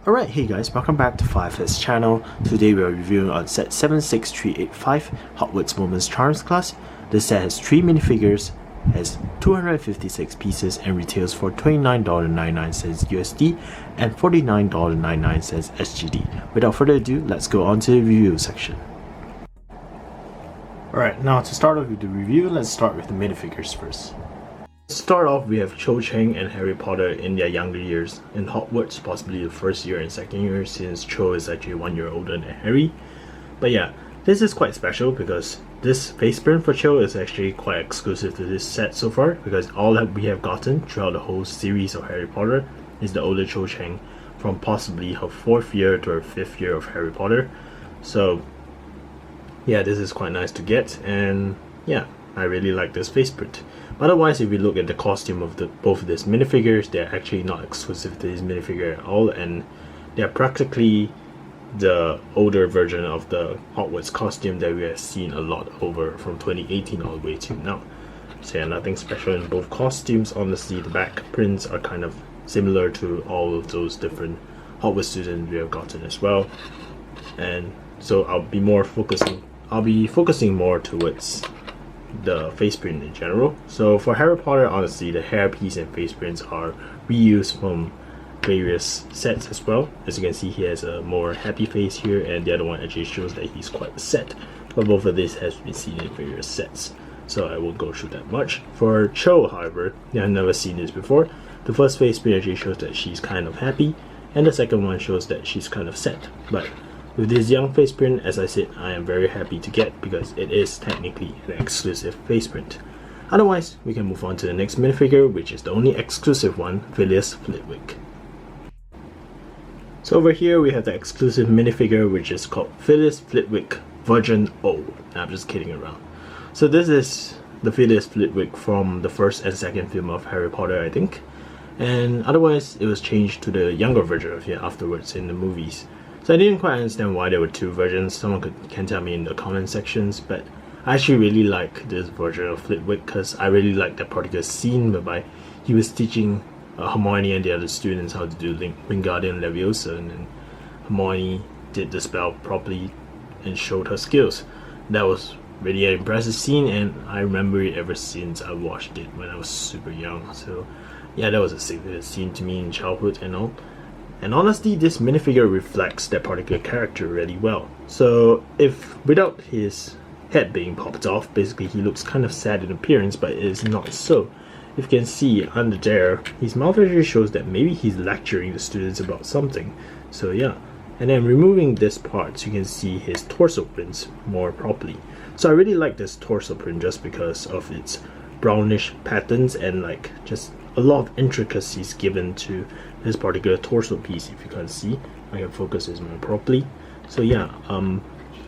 Alright, hey guys, welcome back to Firefest channel. Today we are reviewing on set 76385 Hogwarts Moments Charms class. This set has 3 minifigures, has 256 pieces and retails for $29.99 USD and $49.99 SGD. Without further ado, let's go on to the review section. Alright, now to start off with the review, let's start with the minifigures first. To start off, we have Cho Chang and Harry Potter in their younger years in Hogwarts, possibly the first year and second year, since Cho is actually 1 year older than Harry. But yeah, this is quite special because this face print for Cho is actually quite exclusive to this set so far, because all that we have gotten throughout the whole series of Harry Potter is the older Cho Chang from possibly her 4th year to her 5th year of Harry Potter. So yeah, this is quite nice to get, and yeah, I really like this face print. Otherwise, if we look at the costume of both of these minifigures, they're actually not exclusive to this minifigure at all, and they're practically the older version of the Hogwarts costume that we have seen a lot over from 2018 all the way to now. So yeah, nothing special in both costumes. Honestly, the back prints are kind of similar to all of those different Hogwarts students we have gotten as well. And so I'll be focusing more towards the face print in general. So for Harry Potter, honestly, the hairpiece and face prints are reused from various sets as well. As you can see, he has a more happy face here, and the other one actually shows that he's quite set. But both of these has been seen in various sets, so I won't go through that much. For Cho, however, I've never seen this before. The first face print actually shows that she's kind of happy, and the second one shows that she's kind of set. But with this young face print, as I said, I am very happy to get because it is technically an exclusive face print. Otherwise, we can move on to the next minifigure, which is the only exclusive one, Phyllis Flitwick. So over here we have the exclusive minifigure, which is called Phyllis Flitwick Version O. I'm just kidding around. So this is the Phyllis Flitwick from the first and second film of Harry Potter, I think. And otherwise, it was changed to the younger version of it afterwards in the movies. So I didn't quite understand why there were two versions. Someone can tell me in the comment sections, but I actually really like this version of Flitwick because I really like that particular scene whereby he was teaching Hermione and the other students how to do Wingardium Leviosa, and then Hermione did the spell properly and showed her skills. That was really an impressive scene, and I remember it ever since I watched it when I was super young. So yeah, that was a significant scene to me in childhood and all. And honestly, this minifigure reflects that particular character really well. So if without his head being popped off, basically he looks kind of sad in appearance, but it is not so. If you can see under there, his mouth actually shows that maybe he's lecturing the students about something. So yeah, and then removing this part, so you can see his torso prints more properly. So I really like this torso print just because of its brownish patterns and like just a lot of intricacies given to this particular torso piece. If you can see, I can focus this more properly. So yeah,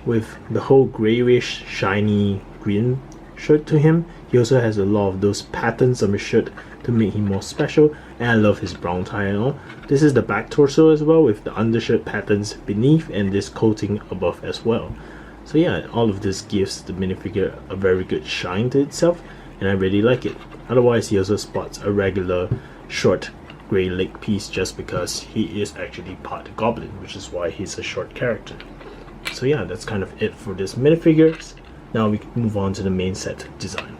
with the whole grayish shiny green shirt to him, he also has a lot of those patterns on his shirt to make him more special, and I love his brown tie and all. This is the back torso as well, with the undershirt patterns beneath and this coating above as well. So yeah, all of this gives the minifigure a very good shine to itself, and I really like it. Otherwise, he also spots a regular short grey leg piece just because he is actually part goblin, which is why he's a short character. So yeah, that's kind of it for this minifigures. Now we can move on to the main set design.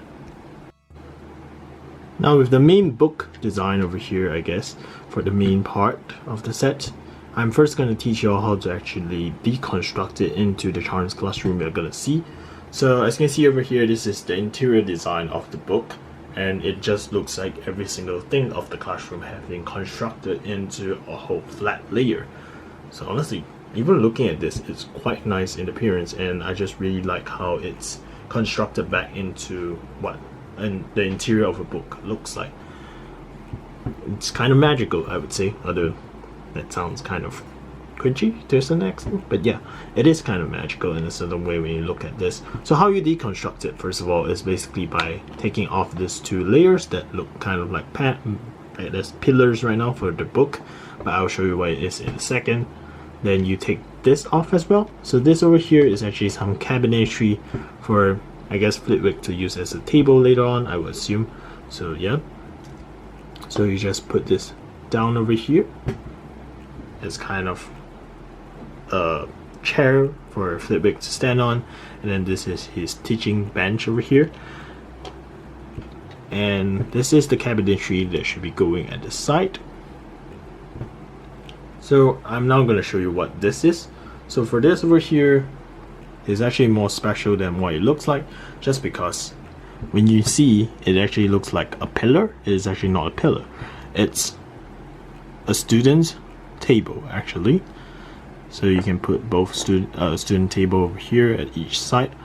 Now with the main book design over here, I guess, for the main part of the set, I'm first going to teach you all how to actually deconstruct it into the Charms classroom you're going to see. So as you can see over here, this is the interior design of the book, and it just looks like every single thing of the classroom has been constructed into a whole flat layer. So honestly, even looking at this, it's quite nice in appearance, and I just really like how it's constructed back into what the interior of a book looks like. It's kind of magical, I would say, although that sounds kind of cringy to some extent, but yeah, it is kind of magical in a certain way when you look at this. So how you deconstruct it, first of all, is basically by taking off these two layers that look kind of like there's pillars right now for the book, but I'll show you what it is in a second. Then you take this off as well. So this over here is actually some cabinetry for, I guess, Flitwick to use as a table later on, I would assume. So yeah, so you just put this down over here, is kind of a chair for Flitwick to stand on, and then this is his teaching bench over here, and this is the cabinetry that should be going at the side. So I'm now going to show you what this is. So for this over here is actually more special than what it looks like, just because when you see it actually looks like a pillar. It is actually not a pillar, it's a student's table actually. So you can put both student table over here at each side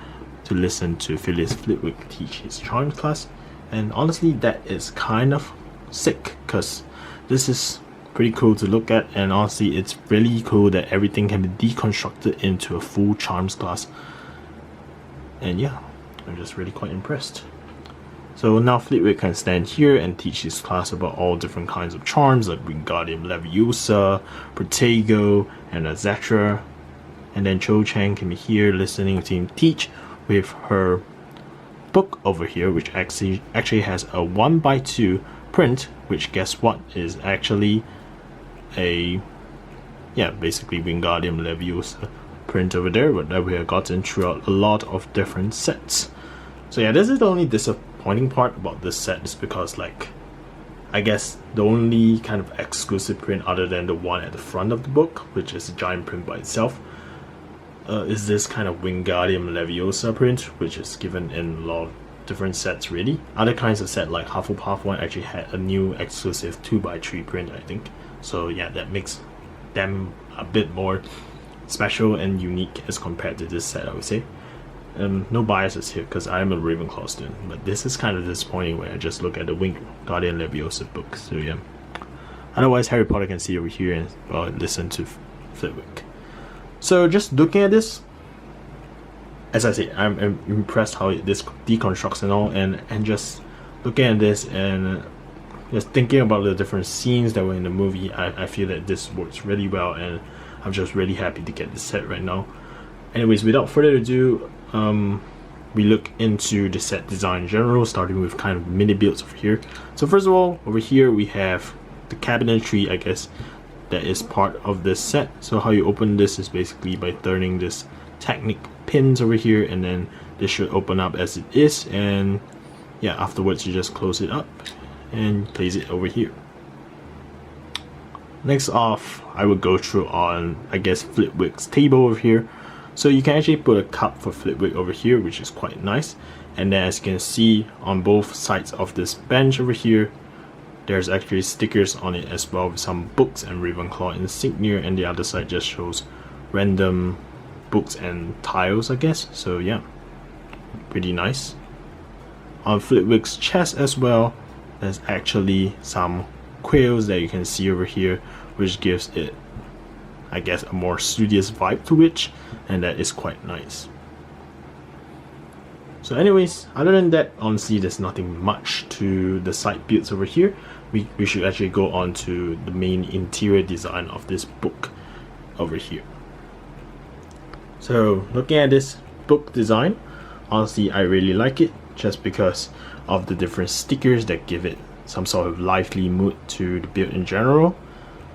to listen to Phileas Flitwick teach his charms class. And honestly, that is kind of sick, because this is pretty cool to look at, and honestly it's really cool that everything can be deconstructed into a full charms class. And yeah, I'm just really quite impressed. So now Flitwick can stand here and teach his class about all different kinds of charms like Wingardium Leviosa, Protego, and etc. And then Cho Chang can be here listening to him teach with her book over here, which actually has a 1x2 print, which guess what is actually a basically Wingardium Leviosa print over there, but that we have gotten throughout a lot of different sets. So yeah, this is the only disappointing part about this set, is because like I guess the only kind of exclusive print other than the one at the front of the book, which is a giant print by itself, is this kind of Wingardium Leviosa print, which is given in a lot of different sets really. Other kinds of set like Hufflepuff one actually had a new exclusive 2x3 print, I think. So yeah, that makes them a bit more special and unique as compared to this set, I would say. No biases here because I am a Ravenclaw student, but this is kind of disappointing when I just look at the Wingardium Leviosa book. So yeah. Otherwise, Harry Potter can see over here and listen to Flitwick. So just looking at this, as I say, I'm impressed how this deconstructs and all, and just looking at this and just thinking about the different scenes that were in the movie, I feel that this works really well, and I'm just really happy to get this set right now. Anyways, without further ado, we look into the set design in general, starting with kind of mini builds over here. So first of all, over here we have the cabinetry, I guess, that is part of this set. So how you open this is basically by turning this Technic pins over here, and then this should open up as it is, and yeah, afterwards you just close it up and place it over here. Next off, I would go through on, I guess, Flitwick's table over here. So you can actually put a cup for Flitwick over here, which is quite nice. And then as you can see on both sides of this bench over here, there's actually stickers on it as well with some books and Ravenclaw insignia, and the other side just shows random books and tiles, I guess. So yeah, pretty nice. On Flitwick's chest as well, there's actually some quills that you can see over here, which gives it, I guess, a more studious vibe to it, and that is quite nice. So anyways, other than that, honestly there's nothing much to the side builds over here. We should actually go on to the main interior design of this book over here. So looking at this book design, honestly I really like it, just because of the different stickers that give it some sort of lively mood to the build in general.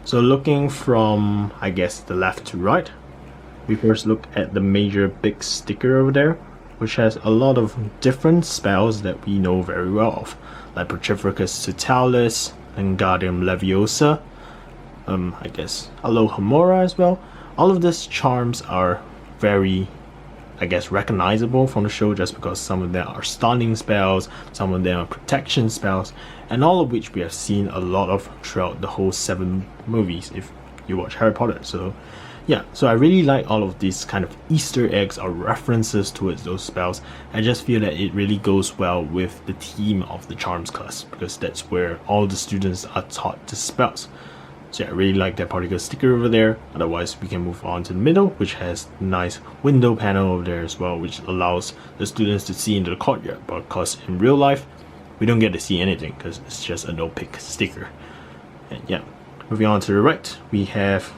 So looking from, I guess, the left to right, we first look at the major big sticker over there, which has a lot of different spells that we know very well of, like Petrificus Totalis, Wingardium Leviosa, I guess Alohomora as well. All of these charms are very, I guess, recognizable from the show, just because some of them are stunning spells, some of them are protection spells, and all of which we have seen a lot of throughout the whole 7 movies if you watch Harry Potter. So yeah, so I really like all of these kind of Easter eggs or references towards those spells. I just feel that it really goes well with the theme of the charms class, because that's where all the students are taught the spells. So yeah, I really like that particular sticker over there. Otherwise, we can move on to the middle, which has a nice window panel over there as well, which allows the students to see into the courtyard. But of course, in real life, we don't get to see anything because it's just an opaque sticker. And yeah, moving on to the right, we have,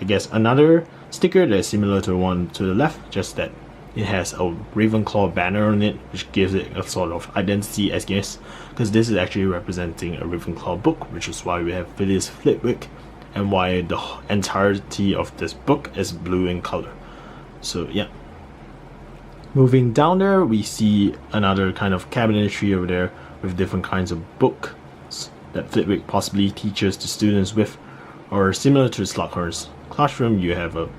I guess, another sticker that is similar to the one to the left, just that it has a Ravenclaw banner on it, which gives it a sort of identity, I guess, because this is actually representing a Ravenclaw book, which is why we have Phileas Flitwick and why the entirety of this book is blue in color. So yeah. Moving down there, we see another kind of cabinetry over there with different kinds of books that Flitwick possibly teaches the students with, or similar to Slughorn's classroom, you have a,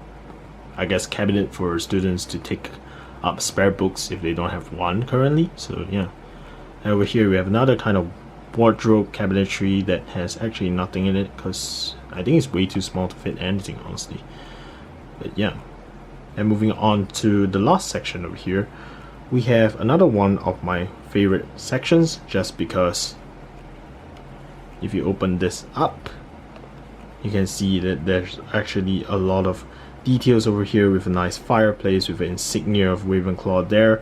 I guess, cabinet for students to take up spare books if they don't have one currently. So yeah. And over here we have another kind of wardrobe cabinetry that has actually nothing in it because I think it's way too small to fit anything, honestly. But yeah. And moving on to the last section over here, we have another one of my favorite sections, just because if you open this up, you can see that there's actually a lot of details over here with a nice fireplace with an insignia of Ravenclaw there,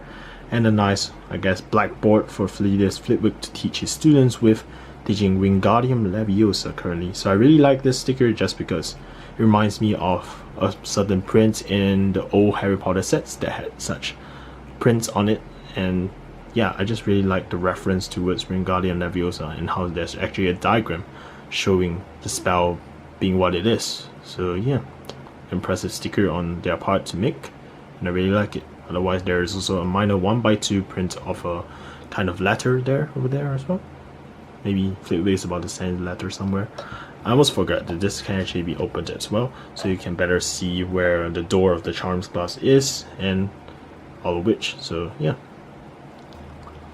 and a nice, I guess, blackboard for Phileas Flitwick to teach his students with, teaching Wingardium Leviosa currently. So I really like this sticker just because it reminds me of a certain print in the old Harry Potter sets that had such prints on it, and yeah, I just really like the reference towards Wingardium Leviosa and how there's actually a diagram showing the spell being what it is. So yeah, impressive sticker on their part to make, and I really like it. Otherwise, there is also a minor 1x2 print of a kind of letter there over there as well. Maybe Flitwick is about to send a letter somewhere. I almost forgot that this can actually be opened as well, so you can better see where the door of the Charms class is and all of which. So yeah,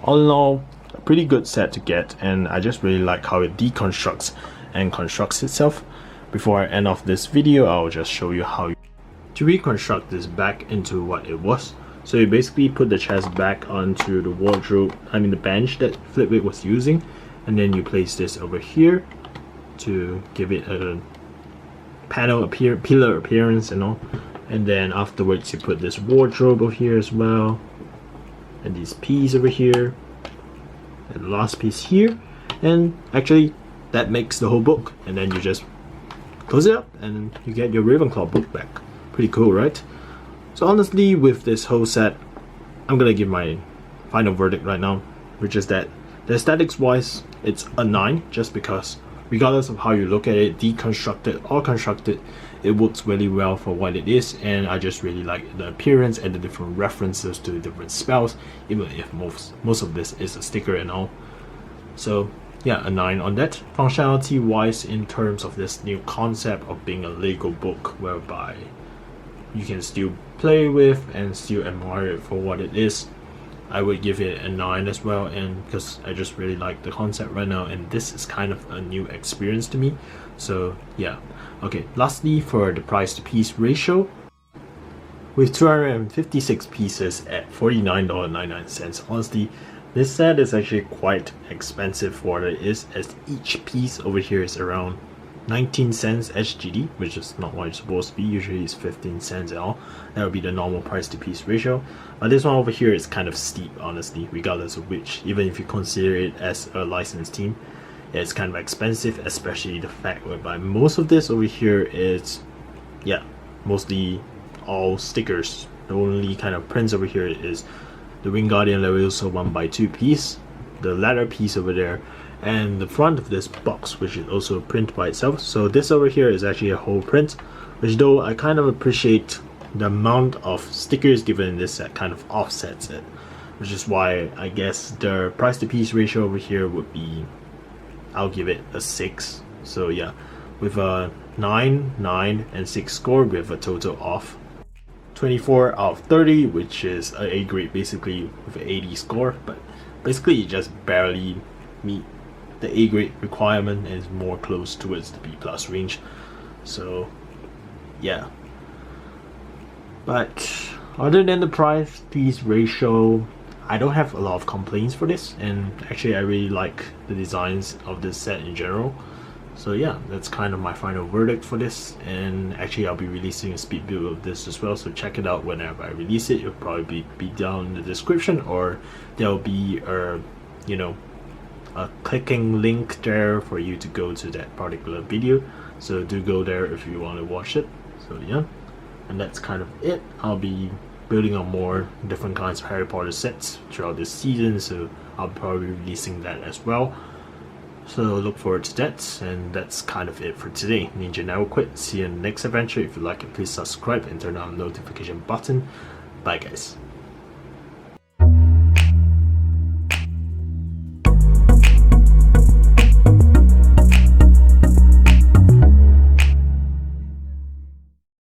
all in all, a pretty good set to get, and I just really like how it deconstructs and constructs itself. Before I end off this video, I'll just show you how to reconstruct this back into what it was. So you basically put the chest back onto the wardrobe, the bench that Flitwick was using, and then you place this over here to give it a pillar appearance and all. And then afterwards you put this wardrobe over here as well, and these peas over here, and the last piece here, and actually that makes the whole book. And then you just close it up and you get your Ravenclaw book back. Pretty cool, right? So honestly, with this whole set, I'm gonna give my final verdict right now, which is that the aesthetics wise, it's a 9, just because regardless of how you look at it, deconstructed or constructed, it works really well for what it is. And I just really like the appearance and the different references to the different spells, even if most of this is a sticker and all. So yeah, a 9 on that. Functionality wise, in terms of this new concept of being a Lego book whereby you can still play with and still admire it for what it is, I would give it a 9 as well, and because I just really like the concept right now, and this is kind of a new experience to me. So yeah. Okay, lastly, for the price to piece ratio, with 256 pieces at $49.99, honestly, this set is actually quite expensive for what it is, as each piece over here is around 19 cents SGD, which is not what it's supposed to be. Usually it's 15 cents and all. That would be the normal price to piece ratio. But this one over here is kind of steep, honestly, regardless of which. Even if you consider it as a licensed team, it's kind of expensive, especially the fact whereby most of this over here is, yeah, mostly all stickers. The only kind of prints over here is the Wingardium Leviosa 1x2 piece, the latter piece over there, and the front of this box, which is also a print by itself. So this over here is actually a whole print, which though I kind of appreciate the amount of stickers given in this set kind of offsets it, which is why I guess the price to piece ratio over here would be, I'll give it a 6. So yeah, with a 9, 9, and 6 score, we have a total of 24 out of 30, which is a A grade basically with an 80 score, but basically it just barely meet the A grade requirement and is more close towards the B plus range. So yeah, but other than the price piece ratio, I don't have a lot of complaints for this, and actually I really like the designs of this set in general. So yeah, that's kind of my final verdict for this, and actually I'll be releasing a speed build of this as well, so check it out whenever I release it. It'll probably be down in the description, or there'll be a clicking link there for you to go to that particular video, so do go there if you want to watch it. So yeah, and that's kind of it. I'll be building on more different kinds of Harry Potter sets throughout this season, so I'll probably be releasing that as well. So look forward to that, and that's kind of it for today. Ninja Never Quit. See you in the next adventure. If you like it, please subscribe and turn on the notification button. Bye guys.